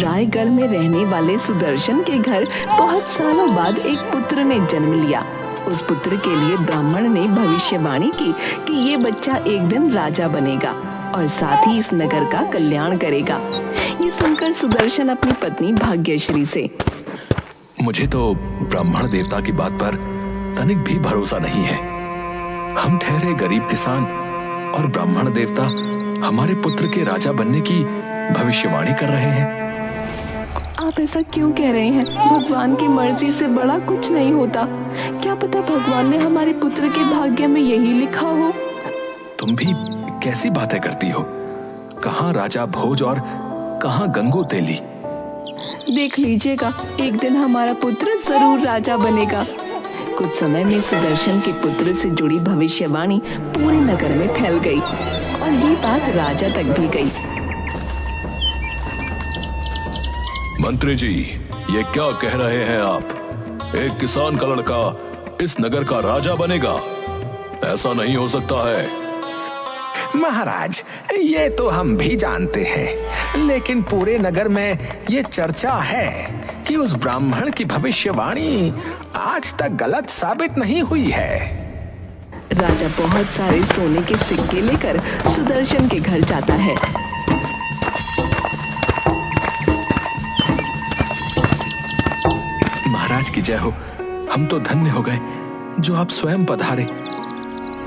रायगढ़ में रहने वाले सुदर्शन के घर बहुत सालों बाद एक पुत्र ने जन्म लिया। उस पुत्र के लिए ब्राह्मण ने भविष्यवाणी की कि ये बच्चा एक दिन राजा बनेगा और साथ ही इस नगर का कल्याण करेगा। ये सुनकर सुदर्शन अपनी पत्नी भाग्यश्री से, मुझे तो ब्राह्मण देवता की बात पर तनिक भी भरोसा नहीं है। हम ठहरे गरीब किसान और ब्राह्मण देवता हमारे पुत्र के राजा बनने की भविष्यवाणी कर रहे हैं। आप ऐसा क्यों कह रहे हैं? भगवान की मर्जी से बड़ा कुछ नहीं होता। क्या पता भगवान ने हमारे पुत्र के भाग्य में यही लिखा हो। तुम भी कैसी बातें करती हो? कहाँ राजा भोज और कहाँ गंगू तेली। देख लीजिएगा, एक दिन हमारा पुत्र जरूर राजा बनेगा। कुछ समय में सुदर्शन के पुत्र से जुड़ी भविष्यवाणी पूरे नगर में फैल गई और ये बात राजा तक भी गई। मंत्री जी, ये क्या कह रहे हैं आप? एक किसान का लड़का इस नगर का राजा बनेगा? ऐसा नहीं हो सकता है। महाराज, ये तो हम भी जानते हैं, लेकिन पूरे नगर में ये चर्चा है कि उस ब्राह्मण की भविष्यवाणी आज तक गलत साबित नहीं हुई है। राजा बहुत सारे सोने के सिक्के लेकर सुदर्शन के घर जाता है। महाराज की जय हो। हम तो धन्य हो गए जो आप स्वयं पधारे।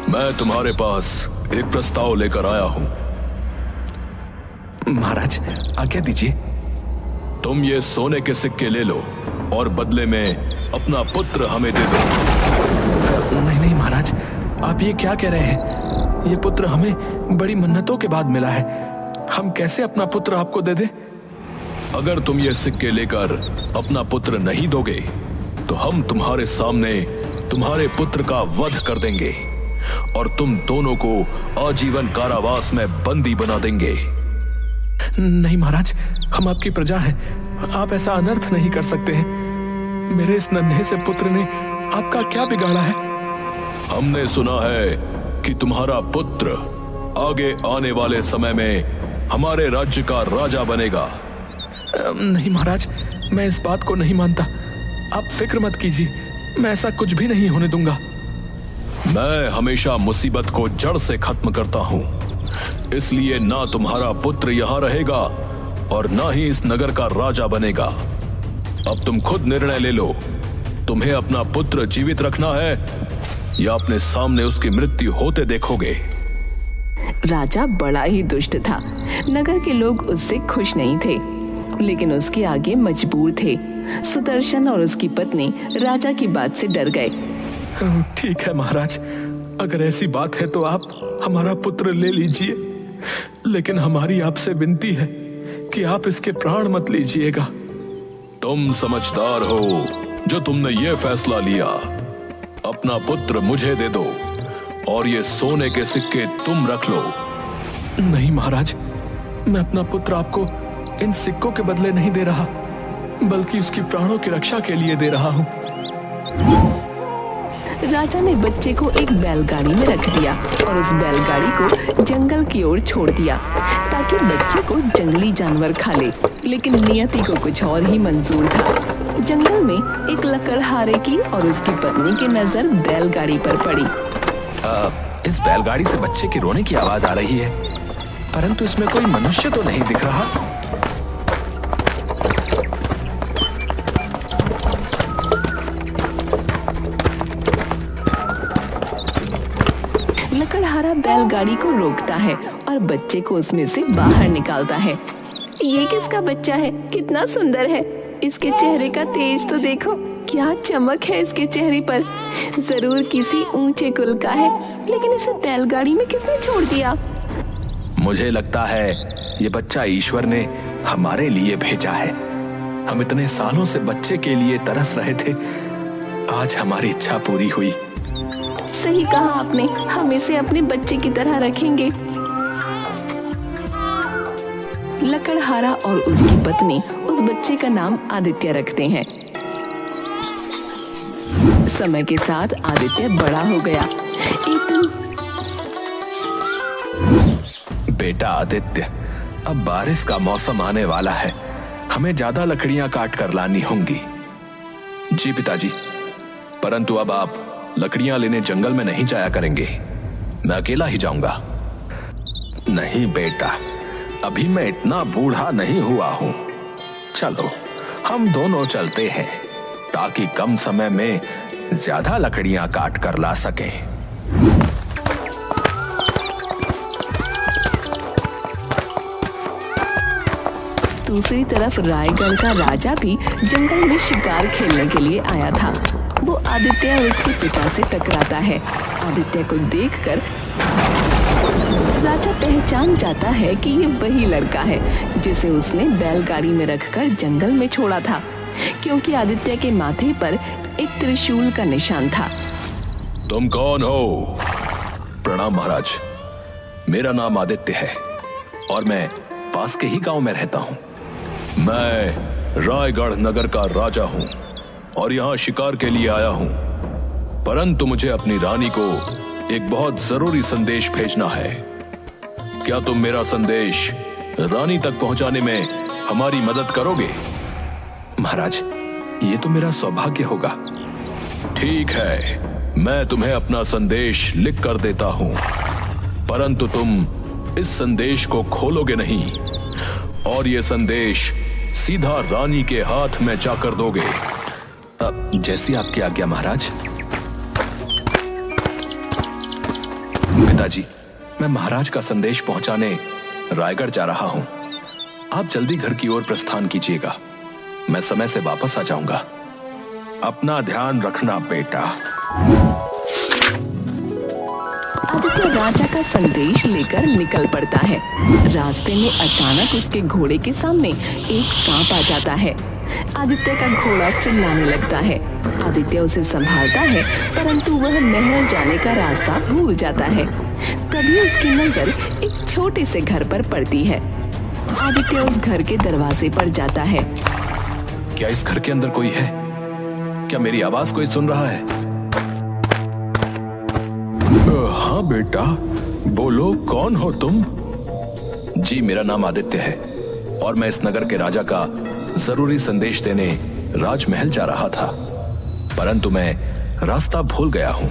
मैं तुम्हारे पास एक प्रस्ताव लेकर आया हूं। महाराज, आज्ञा दीजिए। तुम ये सोने के सिक्के ले लो और बदले में अपना पुत्र हमें दे दो। नहीं नहीं महाराज, आप ये क्या कह रहे हैं? ये पुत्र हमें बड़ी मन्नतों के बाद मिला है। हम कैसे अपना पुत्र आपको दे दें? अगर तुम ये सिक्के लेकर अपना पुत्र नहीं दोगे तो हम तुम्हारे सामने तुम्हारे पुत्र का वध कर देंगे और तुम दोनों को आजीवन कारावास में बंदी बना देंगे। नहीं महाराज, हम आपकी प्रजा हैं। आप ऐसा अनर्थ नहीं कर सकते हैं। मेरे इस नन्हे से पुत्र ने आपका क्या बिगाड़ा है? हमने सुना है कि तुम्हारा पुत्र आगे आने वाले समय में हमारे राज्य का राजा बनेगा। नहीं महाराज, मैं इस बात को नहीं मानता। आप फिक्र मत कीजिए, मैं ऐसा कुछ भी नहीं होने दूंगा। मैं हमेशा मुसीबत को जड़ से खत्म करता हूं, इसलिए ना तुम्हारा पुत्र यहां रहेगा और ना ही इस नगर का राजा बनेगा। अब तुम खुद निर्णय ले लो, तुम्हें अपना पुत्र जीवित रखना है या अपने सामने उसकी मृत्यु होते देखोगे। राजा बड़ा ही दुष्ट था। नगर के लोग उससे खुश नहीं थे, लेकिन उसके आगे मजबूर थे। सुदर्शन और उसकी पत्नी राजा की बात से डर गए। ठीक है महाराज, अगर ऐसी बात है तो आप हमारा पुत्र ले लीजिए, लेकिन हमारी आपसे विनती है कि आप इसके प्राण मत लीजिएगा। तुम समझदार हो जो तुमने ये फैसला लिया। अपना पुत्र मुझे दे दो और ये सोने के सिक्के तुम रख लो। नहीं महाराज, मैं अपना पुत्र आपको इन सिक्कों के बदले नहीं दे रहा, बल्कि उसकी प्राणों की रक्षा के लिए दे रहा हूँ। राजा ने बच्चे को एक बैलगाड़ी में रख दिया और उस बैलगाड़ी को जंगल की ओर छोड़ दिया ताकि बच्चे को जंगली जानवर खा ले। लेकिन नियति को कुछ और ही मंजूर था। जंगल में एक लकड़हारे की और उसकी पत्नी की नजर बैलगाड़ी पर पड़ी। इस बैलगाड़ी से बच्चे के रोने की आवाज आ रही है, परंतु इसमें कोई मनुष्य तो नहीं दिख रहा। लकड़हारा बैलगाड़ी को रोकता है और बच्चे को उसमें से बाहर निकालता है। ये किसका बच्चा है? कितना सुंदर है। इसके चेहरे का तेज तो देखो, क्या चमक है इसके चेहरे पर। जरूर किसी ऊंचे कुल का है, लेकिन इसे बैलगाड़ी में किसने छोड़ दिया? मुझे लगता है ये बच्चा ईश्वर ने हमारे लिए भेजा है। हम इतने सालों से बच्चे के लिए तरस रहे थे, आज हमारी इच्छा पूरी हुई। सही कहा आपने, हम इसे अपने बच्चे की तरह रखेंगे। लकड़हारा और उसकी पत्नी उस बच्चे का नाम आदित्य रखते हैं। समय के साथ आदित्य बड़ा हो गया। एक दिन, बेटा आदित्य, अब बारिश का मौसम आने वाला है। हमें ज्यादा लकड़ियां काट कर लानी होंगी। जी पिताजी, परंतु अब आप लकड़ियां लेने जंगल में नहीं जाया करेंगे, मैं अकेला ही जाऊंगा। नहीं बेटा, अभी मैं इतना बूढ़ा नहीं हुआ हूं। चलो हम दोनों चलते हैं ताकि कम समय में ज्यादा लकड़ियां काट कर ला सकें। दूसरी तरफ रायगढ़ का राजा भी जंगल में शिकार खेलने के लिए आया था। वो आदित्य और उसके पिता से टकराता है। आदित्य को देखकर राजा पहचान जाता है कि ये वही लड़का है जिसे उसने बैलगाड़ी में रखकर जंगल में छोड़ा था, क्योंकि आदित्य के माथे पर एक त्रिशूल का निशान था। तुम कौन हो? प्रणाम महाराज, मेरा नाम आदित्य है और मैं पास के ही गांव में रहता हूं। मैं रायगढ़ नगर का राजा हूं और यहां शिकार के लिए आया हूं, परंतु मुझे अपनी रानी को एक बहुत जरूरी संदेश भेजना है। क्या तुम मेरा संदेश रानी तक पहुंचाने में हमारी मदद करोगे? महाराज, ये तो मेरा सौभाग्य होगा। ठीक है, मैं तुम्हें अपना संदेश लिख कर देता हूं, परंतु तुम इस संदेश को खोलोगे नहीं और ये संदेश सीधा रानी के हाथ में जाकर दोगे। जैसी आपकी आज्ञा महाराज। पिताजी, मैं महाराज का संदेश पहुंचाने रायगढ़ जा रहा हूं। आप जल्दी घर की ओर प्रस्थान कीजिएगा, मैं समय से वापस आ जाऊंगा। अपना ध्यान रखना बेटा। आदित्य राजा का संदेश लेकर निकल पड़ता है। रास्ते में अचानक उसके घोड़े के सामने एक सांप आ जाता है। आदित्य का घोड़ा चिल्लाने लगता है। आदित्य उसे संभालता है, परंतु वह महल जाने का रास्ता भूल जाता है। तभी उसकी नजर एक छोटे से घर पर पड़ती है। आदित्य उस घर के दरवाजे पर जाता है। क्या इस घर के अंदर कोई है? क्या मेरी आवाज कोई सुन रहा है? हाँ बेटा, बोलो, कौन हो तुम? जी, मेरा नाम आदित्य है और मैं इस नगर के राजा का जरूरी संदेश देने राजमहल जा रहा था, परंतु मैं रास्ता भूल गया हूं।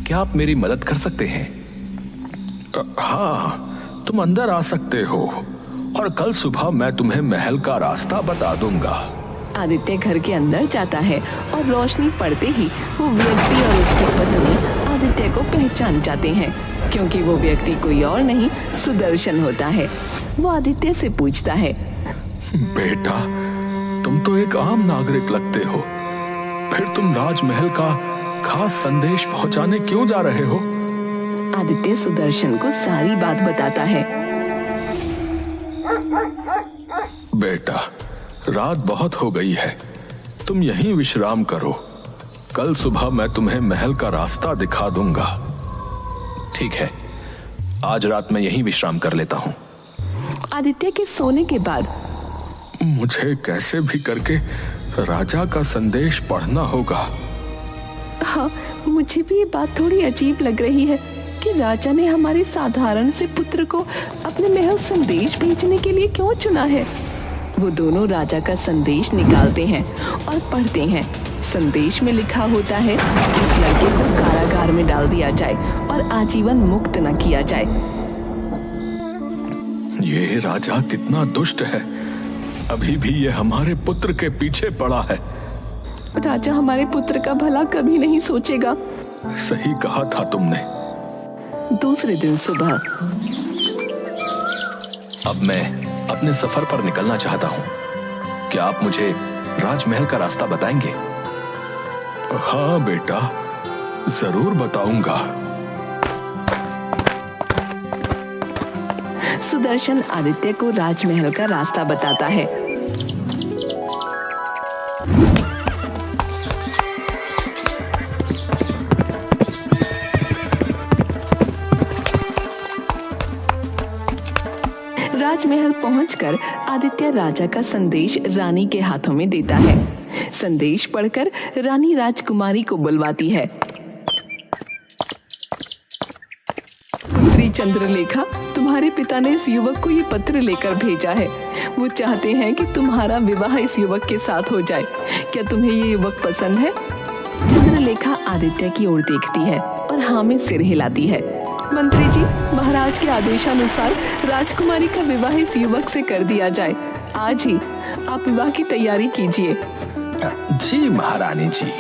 क्या आप मेरी मदद कर सकते हैं? हाँ, तुम अंदर आ सकते हो और कल सुबह मैं तुम्हें महल का रास्ता बता दूंगा। आदित्य घर के अंदर जाता है और रोशनी पड़ते ही वो व्यक्ति और उसकी पत्नी आदित्य को पहचान जाते हैं, क्योंकि वो व्यक्ति कोई और नहीं सुदर्शन होता है। वो आदित्य से पूछता है, बेटा, तुम तो एक आम नागरिक लगते हो, फिर तुम राजमहल का खास संदेश पहुंचाने क्यों जा रहे हो? आदित्य सुदर्शन को सारी बात बताता है। बेटा, रात बहुत हो गई है, तुम यहीं विश्राम करो। कल सुबह मैं तुम्हें महल का रास्ता दिखा दूंगा। ठीक है, आज रात मैं यहीं विश्राम कर लेता हूँ। आदित्य के सोने के बाद मुझे कैसे भी करके राजा का संदेश पढ़ना होगा। हाँ, मुझे भी ये बात थोड़ी अजीब लग रही है कि राजा ने हमारे साधारण से पुत्र को अपने महल संदेश भेजने के लिए क्यों चुना है। वो दोनों राजा का संदेश निकालते हैं और पढ़ते हैं। संदेश में लिखा होता है इस लड़के को कारागार में डाल दिया जाए और आजीवन मुक्त न किया जाए। ये राजा कितना दुष्ट है, अभी भी ये हमारे पुत्र के पीछे पड़ा है। राजा हमारे पुत्र का भला कभी नहीं सोचेगा। सही कहा था तुमने। दूसरे दिन सुबह अब मैं अपने सफर पर निकलना चाहता हूँ। क्या आप मुझे राजमहल का रास्ता बताएंगे? हाँ बेटा, जरूर बताऊंगा। सुदर्शन आदित्य को राजमहल का रास्ता बताता है। राजमहल पहुंचकर आदित्य राजा का संदेश रानी के हाथों में देता है। संदेश पढ़कर रानी राजकुमारी को बुलवाती है। पुत्री चंद्रलेखा, तुम्हारे पिता ने इस युवक को ये पत्र लेकर भेजा है। वो चाहते हैं कि तुम्हारा विवाह इस युवक के साथ हो जाए। क्या तुम्हें ये युवक पसंद है? चंद्रलेखा आदित्य की ओर देखती है और हाँ में सिर हिलाती है। मंत्री जी, महाराज के आदेशानुसार राजकुमारी का विवाह इस युवक से कर दिया जाए। आज ही आप विवाह की तैयारी कीजिए। जी महारानी जी।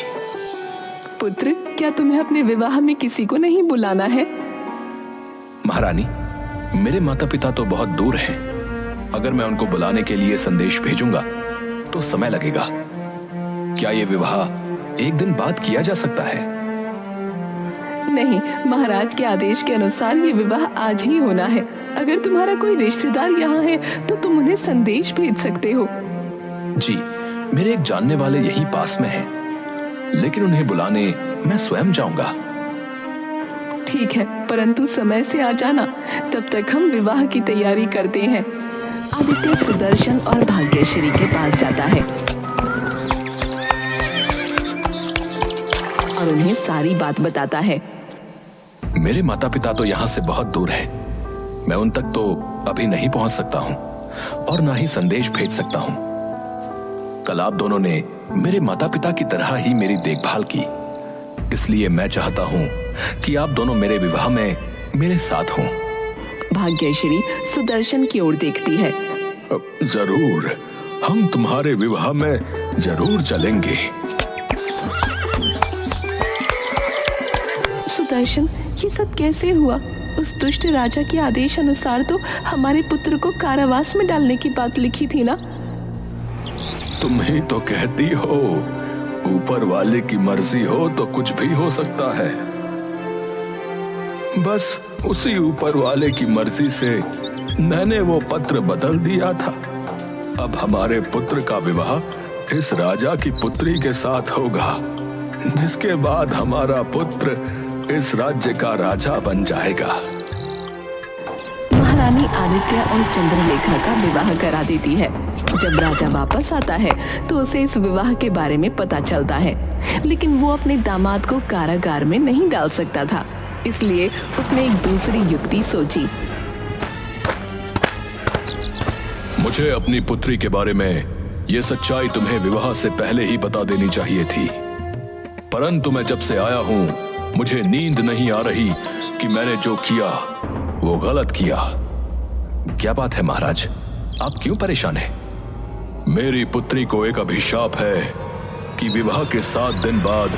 पुत्र, क्या तुम्हें अपने विवाह में किसी को नहीं बुलाना है? महारानी, मेरे माता पिता तो बहुत दूर हैं। अगर मैं उनको बुलाने के लिए संदेश भेजूंगा तो समय लगेगा। क्या ये विवाह एक दिन बाद किया जा सकता है? नहीं, महाराज के आदेश के अनुसार ये विवाह आज ही होना है। अगर तुम्हारा कोई रिश्तेदार यहाँ है तो तुम उन्हें संदेश भेज सकते हो। जी, मेरे एक जानने वाले यहीं पास में हैं, लेकिन उन्हें बुलाने मैं स्वयं जाऊंगा। ठीक है, परंतु समय से आ जाना। तब तक हम विवाह की तैयारी करते हैं। आदित्य सुदर्शन और भाग्यश्री के पास जाता है और उन्हें सारी बात बताता है। मेरे माता पिता तो यहाँ से बहुत दूर हैं। मैं उन तक तो अभी नहीं पहुंच सकता हूँ और ना ही संदेश भेज सकता हूँ। कल आप दोनों ने मेरे माता पिता की तरह ही मेरी देखभाल की, इसलिए मैं चाहता हूँ कि आप दोनों मेरे विवाह में मेरे साथ हों। भाग्यश्री सुदर्शन की ओर देखती है। जरूर, हम तुम्हारे विवाह में जरूर चलेंगे। सुदर्शन, ये सब कैसे हुआ? उस दुष्ट राजा के आदेश अनुसार तो हमारे पुत्र को कारावास में डालने की बात लिखी थी ना? तुम ही तो कहती हो, ऊपर वाले की मर्जी हो तो कुछ भी हो सकता है। बस उसी ऊपर वाले की मर्जी से मैंने वो पत्र बदल दिया था। अब हमारे पुत्र का विवाह इस राजा की पुत्री के साथ होगा, जिसके बाद हमारा पुत्र इस राज्य का राजा बन जाएगा। महारानी आदित्य और चंद्रलेखा का विवाह करा देती है। जब राजा वापस आता है तो उसे इस विवाह के बारे में पता चलता है, लेकिन वो अपने दामाद को कारागार में नहीं डाल सकता था, इसलिए उसने एक दूसरी युक्ति सोची। मुझे अपनी पुत्री के बारे में ये सच्चाई तुम्हें विवाह से पहले ही बता देनी चाहिए थी, परंतु मैं जब से आया हूँ मुझे नींद नहीं आ रही कि मैंने जो किया वो गलत किया। क्या बात है महाराज, आप क्यों परेशान हैं? मेरी पुत्री को एक अभिशाप है कि विवाह के 7 दिन बाद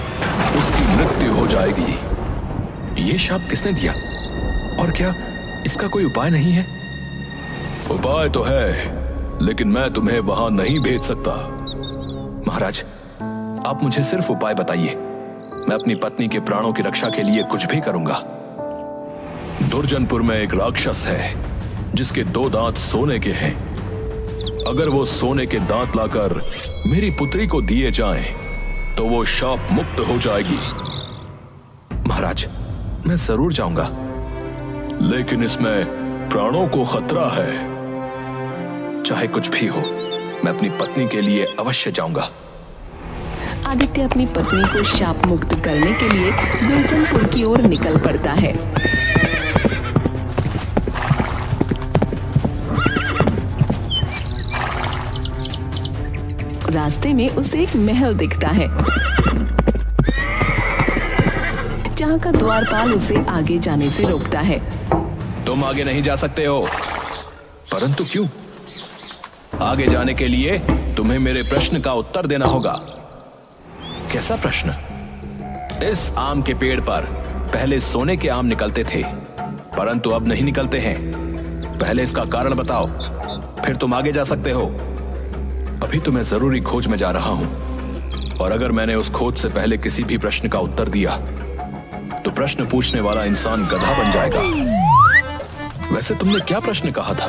उसकी मृत्यु हो जाएगी। ये शाप किसने दिया और क्या इसका कोई उपाय नहीं है? उपाय तो है, लेकिन मैं तुम्हें वहां नहीं भेज सकता। महाराज, आप मुझे सिर्फ उपाय बताइए, मैं अपनी पत्नी के प्राणों की रक्षा के लिए कुछ भी करूंगा। दुर्जनपुर में एक राक्षस है जिसके 2 दांत सोने के हैं। अगर वो सोने के दांत लाकर मेरी पुत्री को दिए जाएं, तो वो शाप मुक्त हो जाएगी। महाराज, मैं जरूर जाऊंगा, लेकिन इसमें प्राणों को खतरा है। चाहे कुछ भी हो, मैं अपनी पत्नी के लिए अवश्य जाऊंगा। आदित्य अपनी पत्नी को शाप मुक्त करने के लिए दुर्जनपुर की ओर निकल पड़ता है। रास्ते में उसे एक महल दिखता है, जहाँ का द्वारपाल उसे आगे जाने से रोकता है। तुम आगे नहीं जा सकते हो। परंतु क्यों? आगे जाने के लिए तुम्हें मेरे प्रश्न का उत्तर देना होगा। कैसा प्रश्न? इस आम के पेड़ पर पहले सोने के आम निकलते थे, परंतु अब नहीं निकलते हैं। पहले इसका कारण बताओ, फिर तुम आगे जा सकते हो। अभी तो मैं जरूरी खोज में जा रहा हूं, और अगर मैंने उस खोज से पहले किसी भी प्रश्न का उत्तर दिया तो प्रश्न पूछने वाला इंसान गधा बन जाएगा। वैसे तुमने क्या प्रश्न कहा था?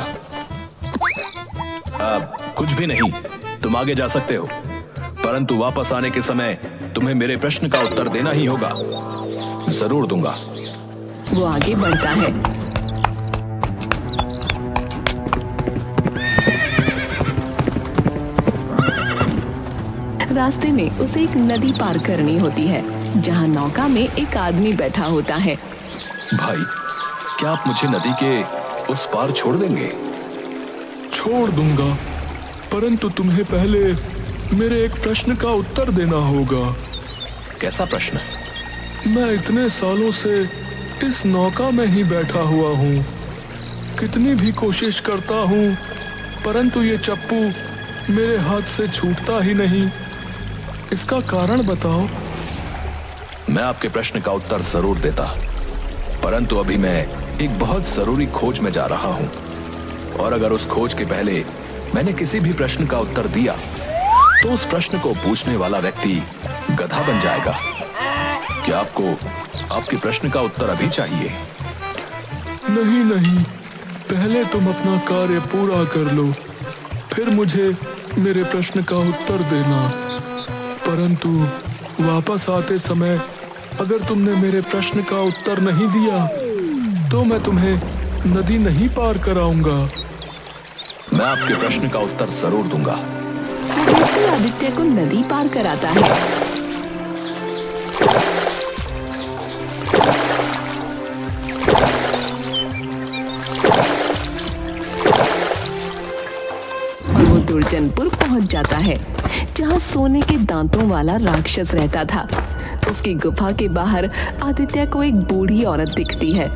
कुछ भी नहीं, तुम आगे जा सकते हो, परंतु वापस आने के समय तुम्हें मेरे प्रश्न का उत्तर देना ही होगा। जरूर दूंगा। वो आगे बढ़ता है। रास्ते में उसे एक नदी पार करनी होती है, जहाँ नौका में एक आदमी बैठा होता है। भाई, क्या आप मुझे नदी के उस पार छोड़ देंगे? छोड़ दूंगा, परंतु तुम्हें पहले मेरे एक प्रश्न का उत्तर देना होगा। कैसा प्रश्न? मैं इतने सालों से इस नौका में ही बैठा हुआ हूँ, कितनी भी कोशिश करता हूँ, परंतु ये चप्पू मेरे हाथ से छूटता ही नहीं। इसका कारण बताओ। मैं आपके प्रश्न का उत्तर जरूर देता, परंतु अभी मैं एक बहुत जरूरी खोज में जा रहा हूं, और अगर उस खोज के पहले मैंने किसी भी प्रश्न का उत्तर दिया तो उस प्रश्न को पूछने वाला व्यक्ति गधा बन जाएगा। क्या आपको आपके प्रश्न का उत्तर अभी चाहिए? नहीं नहीं, पहले तुम अपना कार्य पूरा कर लो, फिर मुझे मेरे प्रश्न का उत्तर देना। परंतु वापस आते समय अगर तुमने मेरे प्रश्न का उत्तर नहीं दिया तो मैं तुम्हें नदी नहीं पार कराऊंगा। मैं आपके प्रश्न का उत्तर जरूर दूंगा। व्यक्ति आदित्य को नदी पार कराता है। वो दुर्जनपुर पहुंच जाता है, जहां सोने के दांतों वाला राक्षस रहता था। उसकी गुफा के बाहर आदित्य को एक बूढ़ी औरत दिखती है।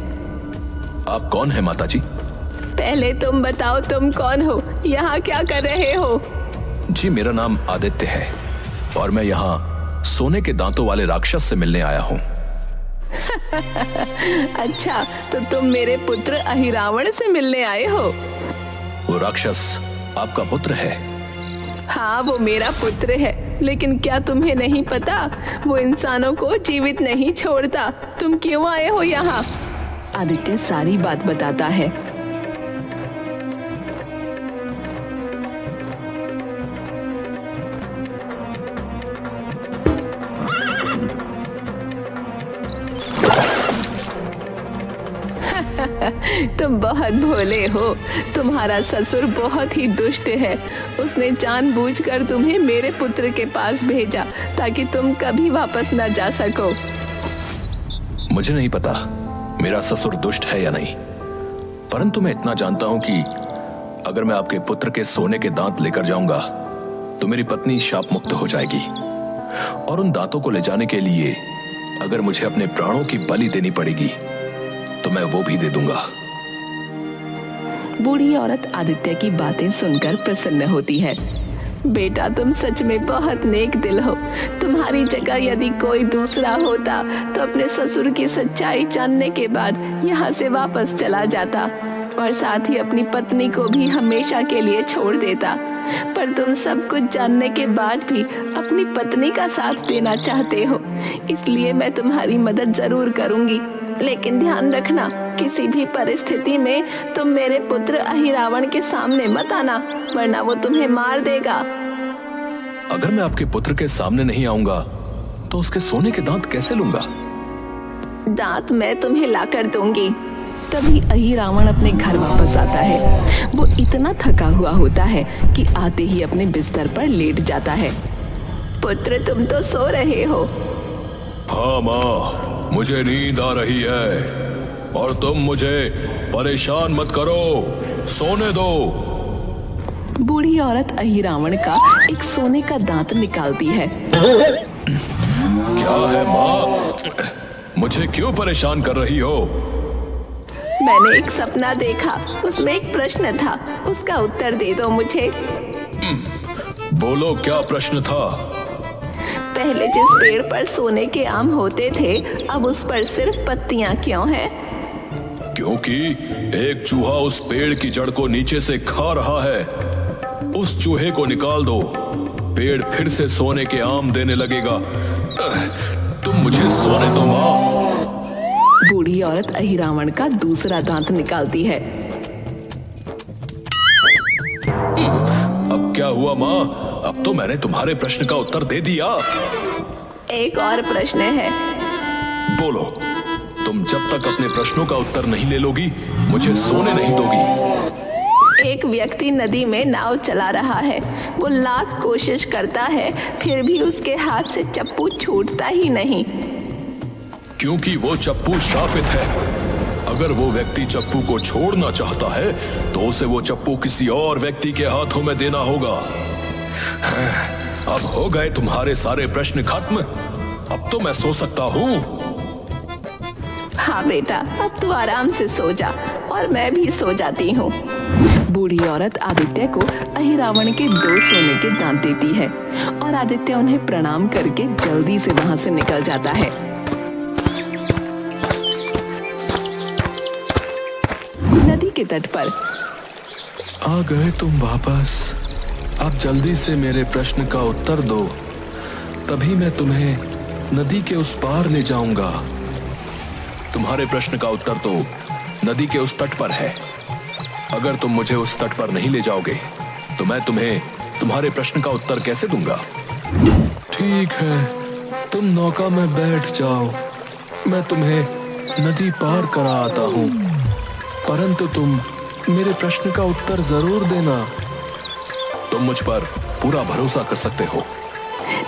आप कौन है माताजी? पहले तुम बताओ, तुम कौन हो, यहाँ क्या कर रहे हो? जी, मेरा नाम आदित्य है और मैं यहाँ सोने के दांतों वाले राक्षस से मिलने आया हूँ। अच्छा, तो तुम मेरे पुत्र अहिरावण से मिलने आए हो? वो राक्षस आपका पुत्र है? हाँ, वो मेरा पुत्र है, लेकिन क्या तुम्हें नहीं पता, वो इंसानों को जीवित नहीं छोड़ता। तुम क्यों आए हो यहाँ? आदित्य सारी बात बताता है। तुम बहुत भोले हो। तुम्हारा ससुर बहुत ही दुष्ट है। उसने जानबूझकर तुम्हें मेरे पुत्र के पास भेजा ताकि तुम कभी वापस न जा सको। मुझे नहीं पता मेरा ससुर दुष्ट है या नहीं, परंतु मैं इतना जानता हूं कि अगर मैं आपके पुत्र के सोने के दांत लेकर जाऊंगा तो मेरी पत्नी शाप मुक्त हो जाएगी, और उन दांतों को ले जाने के लिए अगर मुझे अपने प्राणों की बलि देनी पड़ेगी तो मैं वो भी दे दूंगा। बूढ़ी औरत आदित्य की बातें सुनकर प्रसन्न होती है। बेटा, तुम सच में बहुत नेक दिल हो। तुम्हारी जगह यदि कोई दूसरा होता तो अपने ससुर की सच्चाई जानने के बाद यहाँ से वापस चला जाता और साथ ही अपनी पत्नी को भी हमेशा के लिए छोड़ देता। पर तुम सब कुछ जानने के बाद भी अपनी पत्नी का साथ देना चाहते हो, इसलिए मैं तुम्हारी मदद जरूर करूंगी। लेकिन ध्यान रखना, किसी भी परिस्थिति में तुम मेरे पुत्र अहिरावण के सामने मत आना, वरना वो तुम्हें मार देगा। अगर मैं आपके पुत्र के सामने नहीं आऊंगा तो उसके सोने के दांत कैसे लूंगा? दांत मैं तुम्हें लाकर दूंगी। तभी अहिरावण अपने घर वापस आता है। वो इतना थका हुआ होता है कि आते ही अपने बिस्तर पर लेट जाता है। पुत्र, तुम तो सो रहे हो। हाँ माँ, मुझे नींद आ रही है और तुम मुझे परेशान मत करो, सोने दो। बूढ़ी औरत अहिरावण का एक सोने का दांत निकालती है। क्या है माँ, मुझे क्यों परेशान कर रही हो? मैंने एक सपना देखा, उसमें एक प्रश्न था, उसका उत्तर दे दो मुझे। बोलो, क्या प्रश्न था? पहले जिस पेड़ पर सोने के आम होते थे, अब उस पर सिर्फ पत्तियां क्यों हैं? क्योंकि एक चूहा उस पेड़ की जड़ को नीचे से खा रहा है। उस चूहे को निकाल दो, पेड़ फिर से सोने के आम देने लगेगा। तुम मुझे सोने दो माँ। बूढ़ी औरत अहिरावण का दूसरा दांत निकालती है। अब क्या हुआ माँ? अब तो मैंने तुम्हारे प्रश्न का उत्तर दे दिया। एक और प्रश्न है। बोलो, तुम जब तक अपने प्रश्नों का उत्तर नहीं ले लोगी मुझे सोने नहीं दोगी। एक व्यक्ति नदी में नाव चला रहा है। वो लाख कोशिश करता है, फिर भी उसके हाथ से चप्पू छूटता ही नहीं। क्योंकि वो चप्पू शापित है। अगर वो व्यक्ति चप्पू को छोड़ना चाहता है तो उसे वो चप्पू किसी और व्यक्ति के हाथों में देना होगा। अब हो गए तुम्हारे सारे प्रश्न खत्म। अब तो मैं सो सकता हूँ। हाँ बेटा, अब तू आराम से सो जा और मैं भी सो जाती हूँ। बूढ़ी औरत आदित्य को अहिरावण के 2 सोने के दांत देती है और आदित्य उन्हें प्रणाम करके जल्दी से वहां से निकल जाता है। नदी के तट पर आ गए तुम वापस। अब जल्दी से मेरे प्रश्न का उत्तर दो, तभी मैं तुम्हें नदी के उस पार ले जाऊंगा। तुम्हारे प्रश्न का उत्तर तो नदी के उस तट पर है। अगर तुम मुझे उस तट पर नहीं ले जाओगे तो मैं तुम्हें तुम्हारे प्रश्न का उत्तर कैसे दूंगा? ठीक है, तुम नौका में बैठ जाओ, मैं तुम्हें नदी पार करा आता हूँ, परंतु तुम मेरे प्रश्न का उत्तर जरूर देना। तुम मुझ पर पूरा भरोसा कर सकते हो।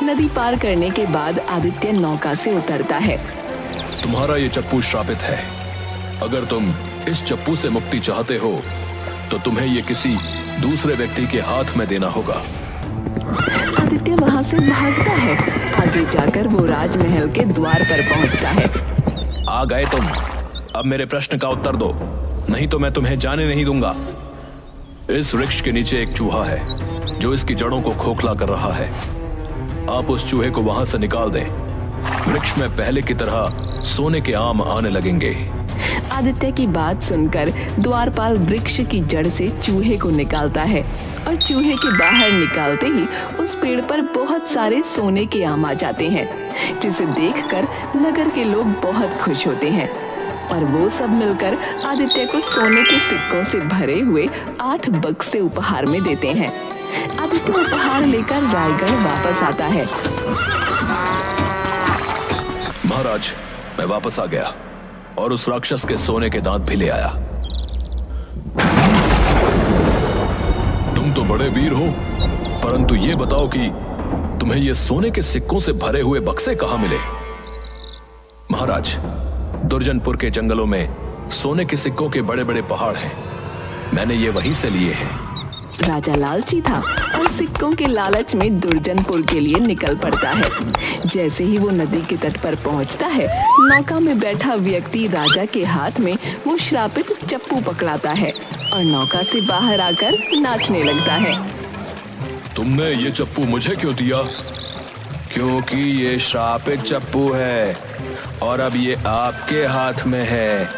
नदी पार करने के बाद आदित्य नौका से उतरता है। तुम्हारा ये चप्पू श्रापित है। अगर तुम इस चप्पू से मुक्ति चाहते हो तो तुम्हें ये किसी दूसरे व्यक्ति के हाथ में देना होगा। आदित्य वहां से भागता है। आगे जाकर वो राजमहल के द्वार पर पहुंचता है। आ गए तुम। अब मेरे प्रश्न का उत्तर दो, नहीं तो मैं तुम्हें जाने नहीं दूंगा। इस वृक्ष के नीचे एक चूहा है जो इसकी जड़ों को खोखला कर रहा है। आप उस चूहे को वहां से निकाल दें। वृक्ष में पहले की तरह सोने के आम आने लगेंगे। आदित्य की बात सुनकर द्वारपाल वृक्ष की जड़ से चूहे को निकालता है और चूहे के बाहर निकालते ही उस पेड़ पर बहुत सारे सोने के आम आ जाते हैं, जिसे देखकर नगर के लोग बहुत खुश होते हैं और वो सब मिलकर आदित्य को सोने के सिक्कों से भरे हुए 8 बक्से उपहार में देते हैं। आदित्य उपहार लेकर रायगढ़ वापस आता है। महाराज, मैं वापस आ गया और उस राक्षस के सोने के दांत भी ले आया। तुम तो बड़े वीर हो, परंतु ये बताओ कि तुम्हें ये सोने के सिक्कों से भरे हुए बक्से कहां मिले? महाराज, दुर्जनपुर के जंगलों में सोने के सिक्कों के बड़े बड़े पहाड़ हैं। मैंने ये वहीं से लिए हैं। राजा लालची था और सिक्कों के लालच में दुर्जनपुर के लिए निकल पड़ता है। जैसे ही वो नदी के तट पर पहुंचता है, नौका में बैठा व्यक्ति राजा के हाथ में वो श्रापित चप्पू पकड़ाता है और नौका से बाहर आकर नाचने लगता है। तुमने ये चप्पू मुझे क्यों दिया? क्योंकि ये श्रापित चप्पू है और अब ये आपके हाथ में है।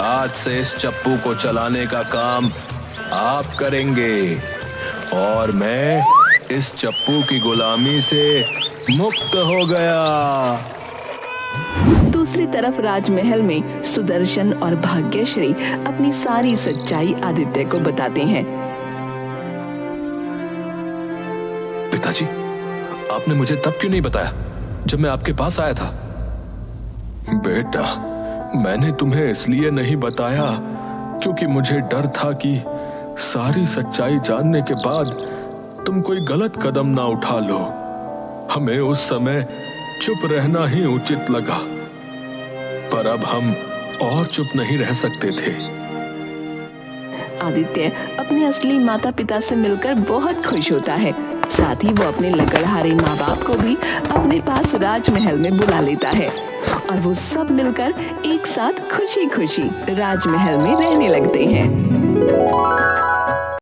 आज से इस चप्पू को चलाने का काम आप करेंगे और मैं इस चप्पू की गुलामी से मुक्त हो गया। दूसरी तरफ राजमहल में सुदर्शन और भाग्यश्री अपनी सारी सच्चाई आदित्य को बताते हैं। पिताजी, आपने मुझे तब क्यों नहीं बताया जब मैं आपके पास आया था? बेटा, मैंने तुम्हें इसलिए नहीं बताया क्योंकि मुझे डर था कि सारी सच्चाई जानने के बाद तुम कोई गलत कदम ना उठा लो। हमें उस समय चुप रहना ही उचित लगा, पर अब हम और चुप नहीं रह सकते थे। आदित्य अपने असली माता पिता से मिलकर बहुत खुश होता है। साथ ही वो अपने लकड़हारे माँ बाप को भी अपने पास राजमहल में बुला लेता है और वो सब मिलकर एक साथ खुशी खुशी राजमहल में रहने लगते हैं।